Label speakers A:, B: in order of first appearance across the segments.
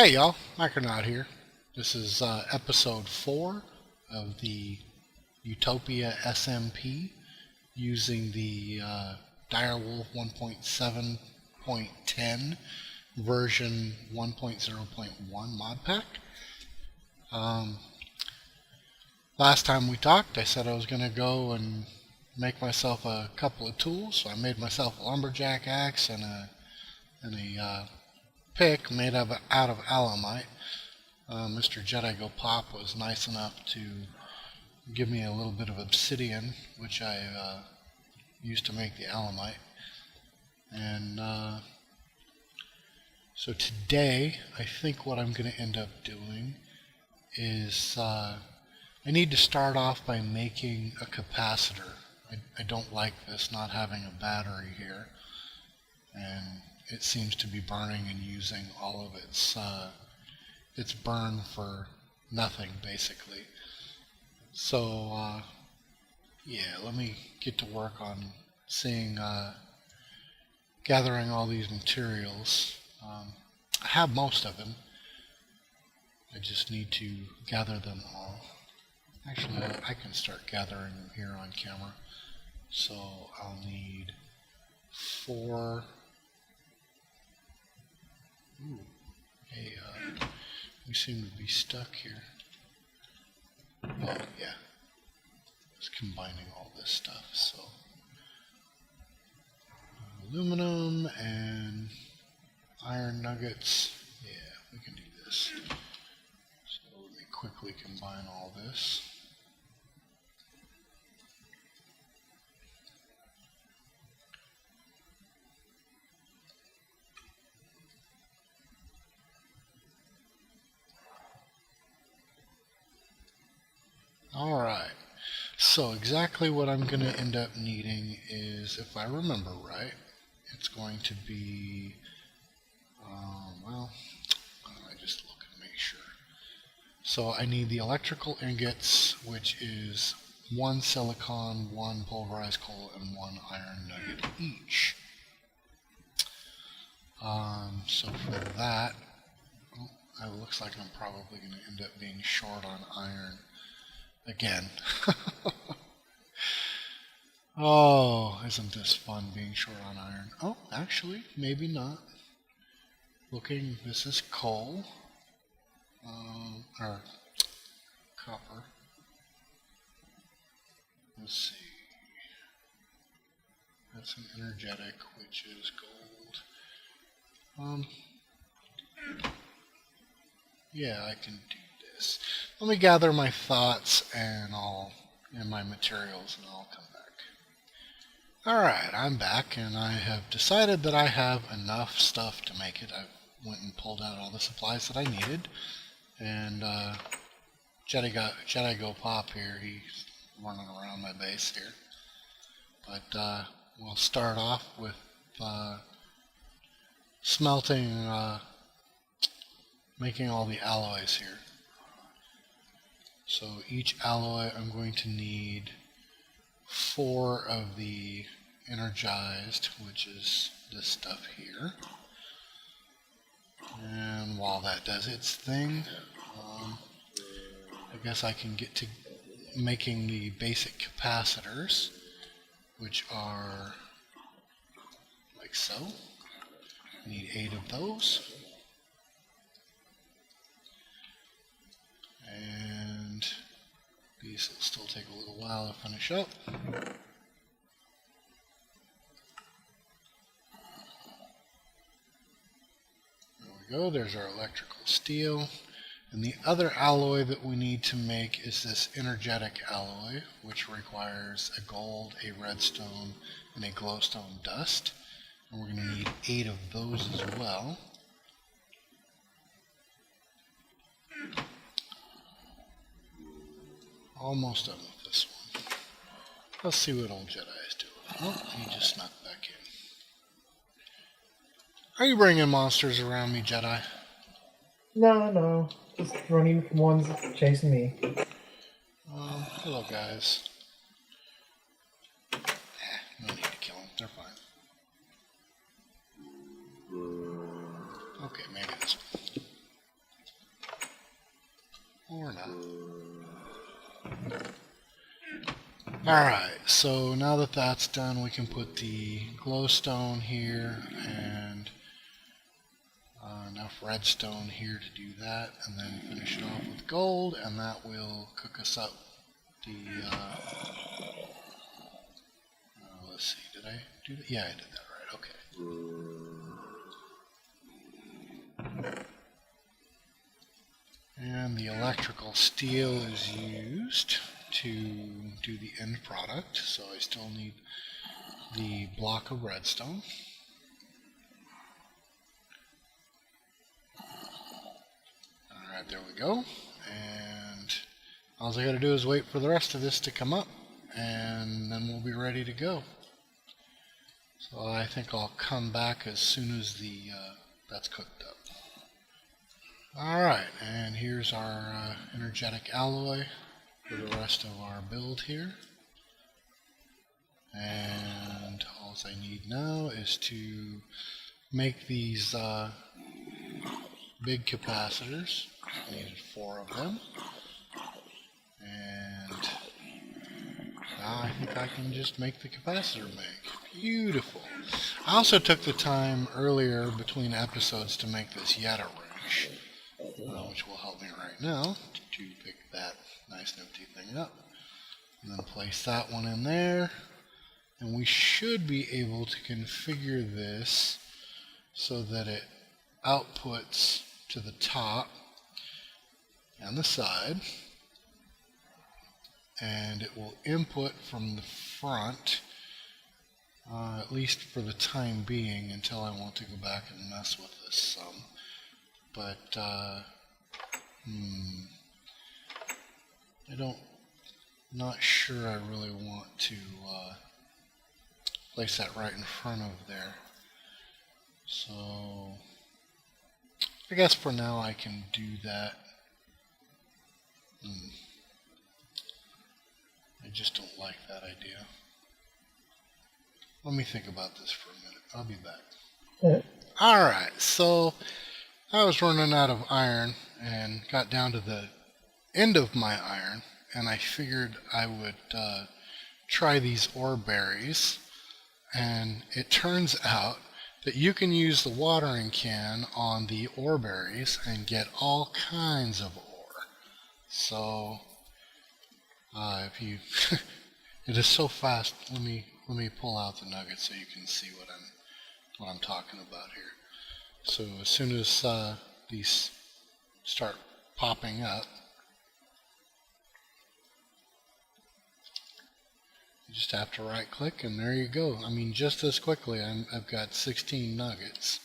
A: Hey y'all, Micronaut here. This is episode 4 of the Utopia SMP using the Direwolf 1.7.10 version 1.0.1 mod pack. Last time we talked, I said I was going to go and make myself a couple of tools. So I made myself a lumberjack axe and a pick made out of alumite. Mr. Jedi Go Pop was nice enough to give me a little bit of obsidian, which I used to make the alumite. And so today, I think what I'm going to end up doing is I need to start off by making a capacitor. I don't like this not having a battery here, and it seems to be burning and using all of its burn for nothing, basically. So yeah, let me get to work on gathering all these materials. I have most of them. I just need to gather them all. Actually, I can start gathering them here on camera. So I'll need 4. Ooh, hey, we seem to be stuck here. Oh, yeah. It's combining all this stuff, so. Aluminum and iron nuggets. Yeah, we can do this. So let me quickly combine all this. Alright, so exactly what I'm going to end up needing is, if I remember right, it's going to be, well, I just look and make sure. So I need the electrical ingots, which is 1 silicon, 1 pulverized coal, and 1 iron nugget each. So for that, it looks like I'm probably going to end up being short on iron. Again. Oh, isn't this fun being short on iron? Oh, actually, maybe not. This is coal. Or copper. Let's see. That's an energetic, which is gold. Yeah, I can do this. Let me gather my thoughts and my materials, and I'll come back. Alright, I'm back, and I have decided that I have enough stuff to make it. I went and pulled out all the supplies that I needed, and Jedi Go Pop here, he's running around my base here. But we'll start off with smelting, making all the alloys here. So each alloy I'm going to need 4 of the energized, which is this stuff here. And while that does its thing, I guess I can get to making the basic capacitors, which are like so. I need 8 of those. And these will still take a little while to finish up. There we go, there's our electrical steel. And the other alloy that we need to make is this energetic alloy, which requires a gold, a redstone, and a glowstone dust. And we're going to need 8 of those as well. Almost done with this one. Let's see what old Jedi is doing. Oh, he just snuck back in. Are you bringing monsters around me, Jedi?
B: No. Just running from ones chasing me.
A: Hello, guys. No need to kill them. They're fine. Okay, maybe this one. not. Alright, so now that that's done, we can put the glowstone here and enough redstone here to do that, and then finish it off with gold, and that will cook us up the, let's see, did I do that? Yeah, I did that right, okay. And the electrical steel is used to do the end product, so I still need the block of redstone. Alright, there we go. And all I gotta do is wait for the rest of this to come up, and then we'll be ready to go. So I think I'll come back as soon as the that's cooked up. Alright, and here's our energetic alloy for the rest of our build here. And all I need now is to make these big capacitors. I needed 4 of them. And now I think I can just make the capacitor bank. Beautiful. I also took the time earlier between episodes to make this Yetta wrench, which will help me right now to pick that nice nifty thing up. And then place that one in there. And we should be able to configure this so that it outputs to the top and the side. And it will input from the front, at least for the time being, until I want to go back and mess with this some. But not sure I really want to place that right in front of there. So I guess for now I can do that. I just don't like that idea. Let me think about this for a minute. I'll be back. Alright, so I was running out of iron and got down to the end of my iron, and I figured I would try these ore berries, and it turns out that you can use the watering can on the ore berries and get all kinds of ore. So if you it is so fast. Let me pull out the nuggets so you can see what I'm talking about here. So as soon as these start popping up, you just have to right click and there you go. I mean, just as quickly I've got 16 nuggets.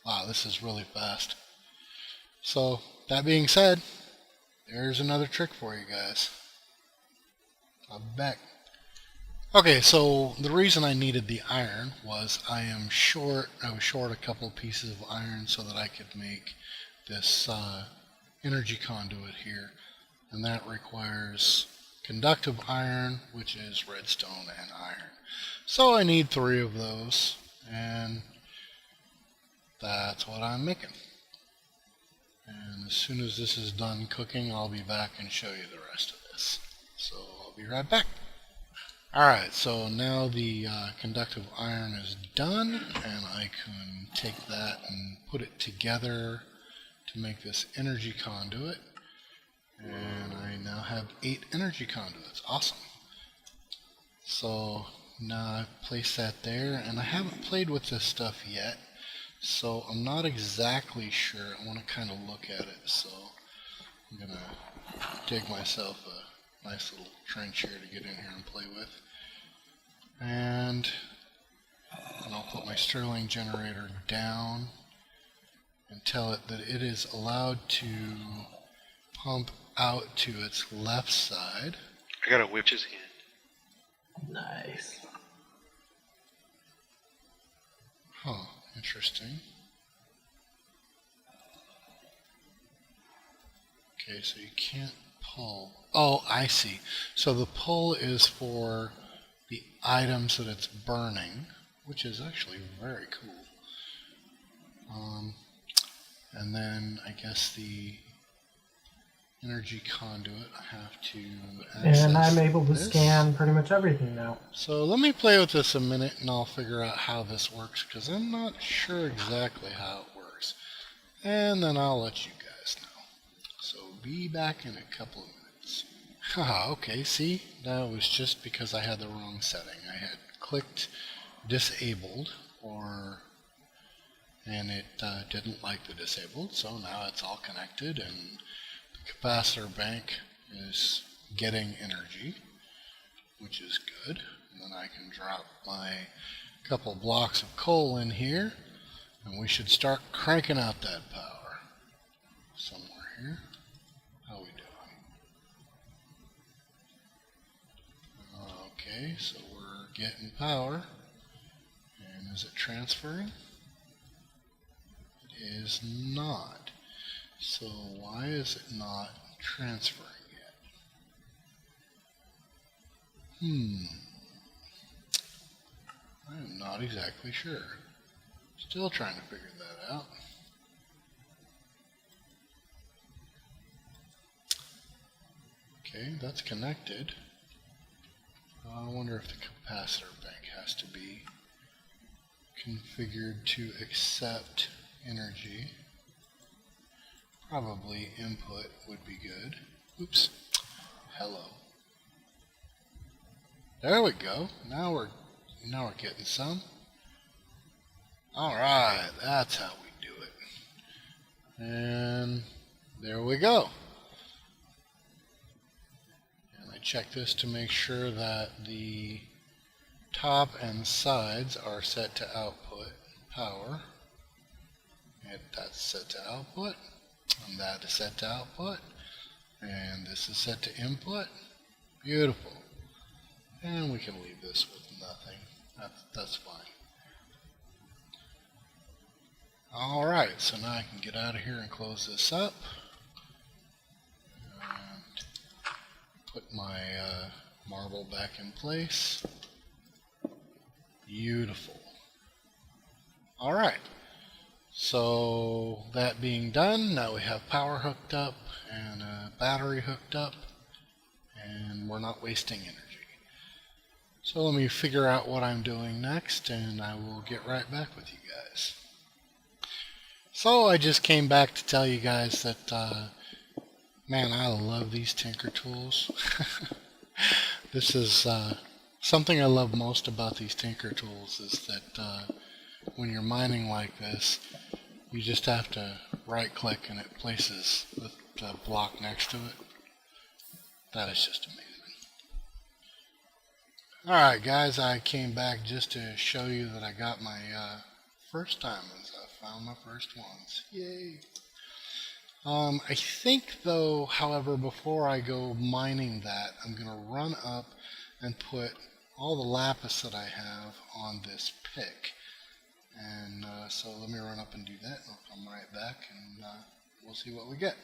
A: Wow, this is really fast. So that being said, there's another trick for you guys. I'll be back. Okay, so the reason I needed the iron was I was short a couple pieces of iron so that I could make this energy conduit here, and that requires conductive iron, which is redstone and iron. So I need 3 of those, and that's what I'm making. And as soon as this is done cooking, I'll be back and show you the rest of this. So I'll be right back. Alright, so now the conductive iron is done, and I can take that and put it together to make this energy conduit. And I now have 8 energy conduits. Awesome. So now I've placed that there, and I haven't played with this stuff yet, so I'm not exactly sure. I want to kind of look at it, so I'm going to dig myself a nice little trench here to get in here and play with. And I'll put my Stirling generator down and tell it that it is allowed to pump out to its left side.
C: I got a witch's hand.
B: Nice.
A: Huh, interesting. Okay, so you can't pull. Oh, I see. So the pull is for the items that it's burning, which is actually very cool. And then I guess the energy conduit, I have to access
B: And I'm able to
A: this.
B: scan pretty much everything now.
A: So let me play with this a minute and I'll figure out how this works, because I'm not sure exactly how it works. And then I'll let you guys know. So be back in a couple of minutes. Haha, okay, see? That was just because I had the wrong setting. I had clicked disabled, and it didn't like the disabled, so now it's all connected and the capacitor bank is getting energy, which is good. And then I can drop my couple blocks of coal in here, and we should start cranking out that power. Somewhere here. How we doing? Okay, so we're getting power. And is it transferring? It is not. So why is it not transferring yet? I'm not exactly sure. Still trying to figure that out. Okay, that's connected. I wonder if the capacitor bank has to be configured to accept energy. Probably input would be good. Oops. Hello. There we go. Now we're getting some. Alright, that's how we do it. And there we go. And I check this to make sure that the top and sides are set to output power. And that's set to output. And that is set to output. And this is set to input. Beautiful. And we can leave this with nothing. That's fine. Alright, so now I can get out of here and close this up. And put my marble back in place. Beautiful. Alright. So that being done, now we have power hooked up and a battery hooked up, and we're not wasting energy. So let me figure out what I'm doing next, and I will get right back with you guys. So I just came back to tell you guys that, man, I love these Tinker tools. This is something I love most about these Tinker tools is that when you're mining like this, you just have to right click and it places the block next to it. That is just amazing. Alright guys, I came back just to show you that I got my first diamonds. I found my first ones. Yay! I think though, however, before I go mining that, I'm going to run up and put all the lapis that I have on this pick. And so let me run up and do that, and I'll come right back and we'll see what we get.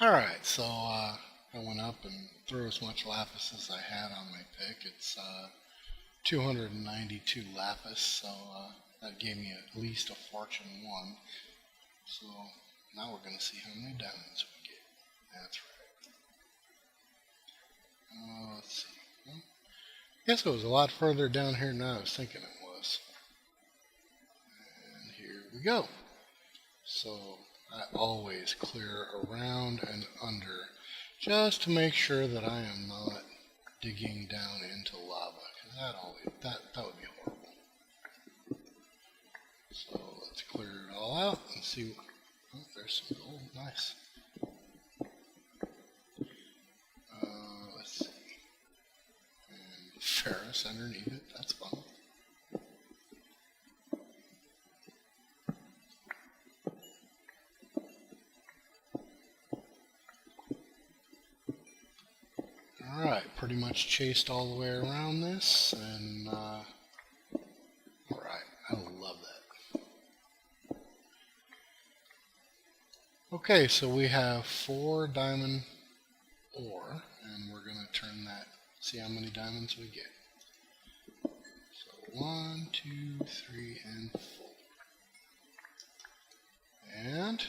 A: Alright, so I went up and threw as much lapis as I had on my pick. It's 292 lapis, so that gave me at least a fortune 1. So now we're going to see how many diamonds we get. That's right. Let's see. Well, I guess it was a lot further down here than I was thinking it was. And here we go. So I always clear around and under just to make sure that I am not digging down into lava, because that would be horrible. So let's clear it all out and see. Oh, there's some gold. Nice. Let's see. And ferrous underneath it. That's fun. Alright, pretty much chased all the way around this, and alright, I love that. Okay, so we have 4 diamond ore, and we're going to turn that, see how many diamonds we get. So 1, 2, 3, and 4. And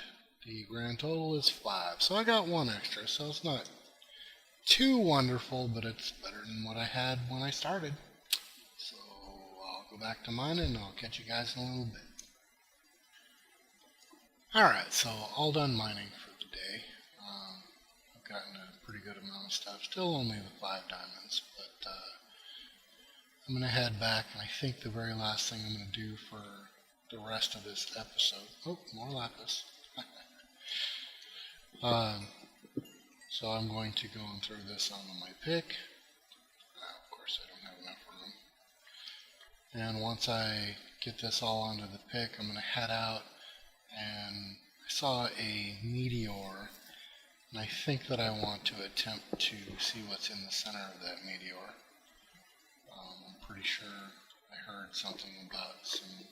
A: the grand total is 5. So I got 1 extra, so it's not too wonderful, but it's better than what I had when I started. So I'll go back to mining and I'll catch you guys in a little bit. Alright, so all done mining for the day. I've gotten a pretty good amount of stuff. Still only the 5 diamonds, but I'm going to head back, and I think the very last thing I'm going to do for the rest of this episode... Oh, more lapis. So I'm going to go and throw this onto my pick. Of course, I don't have enough room. And once I get this all onto the pick, I'm going to head out, and I saw a meteor, and I think that I want to attempt to see what's in the center of that meteor. I'm pretty sure I heard something about some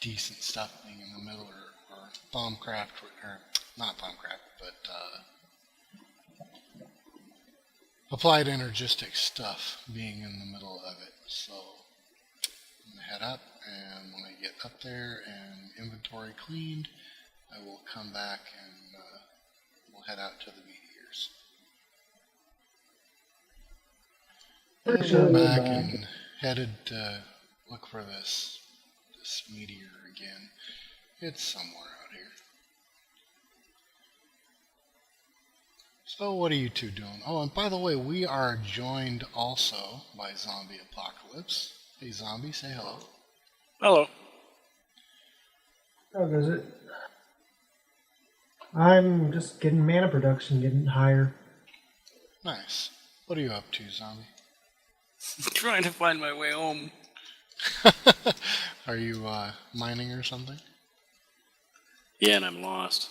A: decent stuff being in the middle, or Bombcraft, or not Bombcraft, but applied energistic stuff being in the middle of it. So I'm going to head up, and when I get up there and inventory cleaned, I will come back and we'll head out to the meteors. And we're back and headed to look for this meteor again. It's somewhere out here. So what are you two doing? Oh, and by the way, we are joined also by Zombie Apocalypse. Hey Zombie, say hello.
D: Hello.
B: How goes it? I'm just getting mana production, getting higher.
A: Nice. What are you up to, Zombie?
D: Trying to find my way home.
A: Are you mining or something?
D: Yeah, and I'm lost.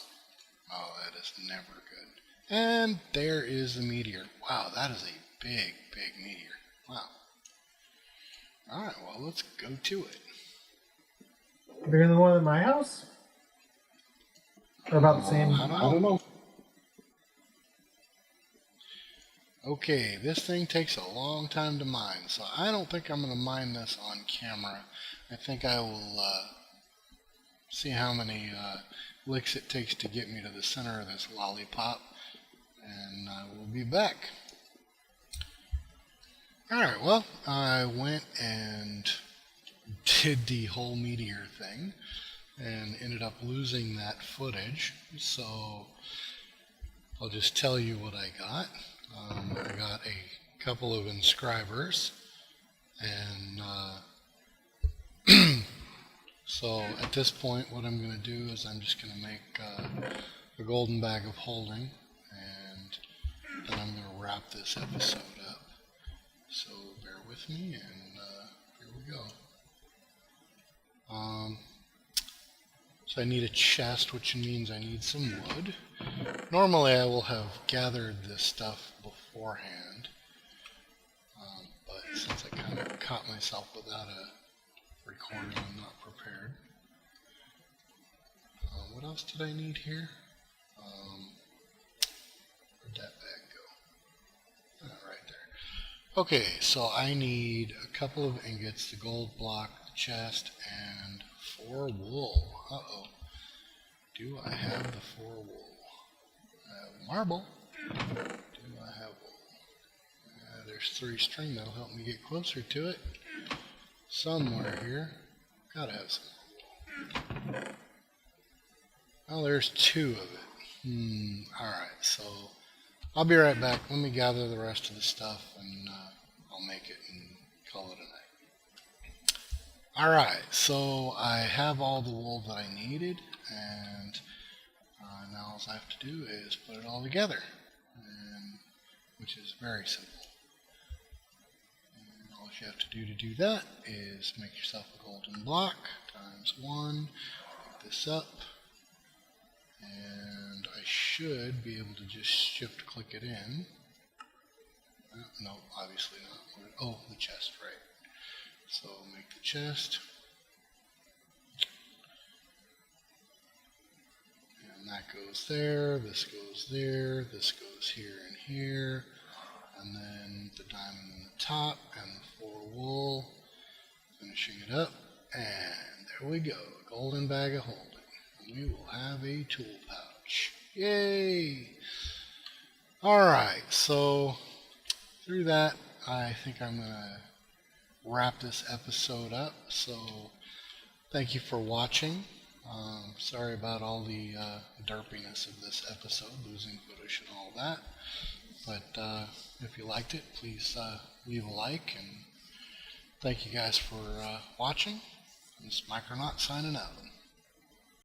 A: Oh, that is never good. And there is the meteor. Wow, that is a big, big meteor. Wow. Alright, well, let's go to it.
B: Bigger than the one at my house? Or about the same?
A: I don't know. Okay, this thing takes a long time to mine, so I don't think I'm going to mine this on camera. I think I will see how many licks it takes to get me to the center of this lollipop, and I will be back. Alright, well, I went and did the whole meteor thing, and ended up losing that footage, so I'll just tell you what I got. I got a couple of inscribers, and so at this point what I'm going to do is I'm just going to make a golden bag of holding, and then I'm going to wrap this episode up. So bear with me, and here we go. So I need a chest, which means I need some wood. Normally I will have gathered this stuff beforehand, but since I kind of caught myself without a recording, I'm not prepared. What else did I need here? Where'd that bag go? Right there. Okay, so I need a couple of ingots, the gold block, the chest, and 4 wool. Uh-oh. Do I have the 4 wool? I have marble. Do I have wool? There's 3 string. That'll help me get closer to it. Somewhere here. Gotta have some wool. Oh, there's 2 of it. Alright, so I'll be right back. Let me gather the rest of the stuff, and I'll make it and call it a night. Alright, so I have all the wool that I needed, and now all I have to do is put it all together, which is very simple. And all you have to do that is make yourself a golden block, times 1, pick this up, and I should be able to just shift click it in. No, obviously not. Oh, the chest, right. So make the chest, and that goes there, this goes there, this goes here and here, and then the diamond in the top, and the 4 wool, finishing it up, and there we go, a golden bag of holding. we will have a tool pouch. Yay! Alright, so through that, I think I'm going to wrap this episode up. So thank you for watching. Sorry about all the derpiness of this episode, losing footage and all that. But if you liked it, please leave a like, and thank you guys for watching. This is Micronaut signing out.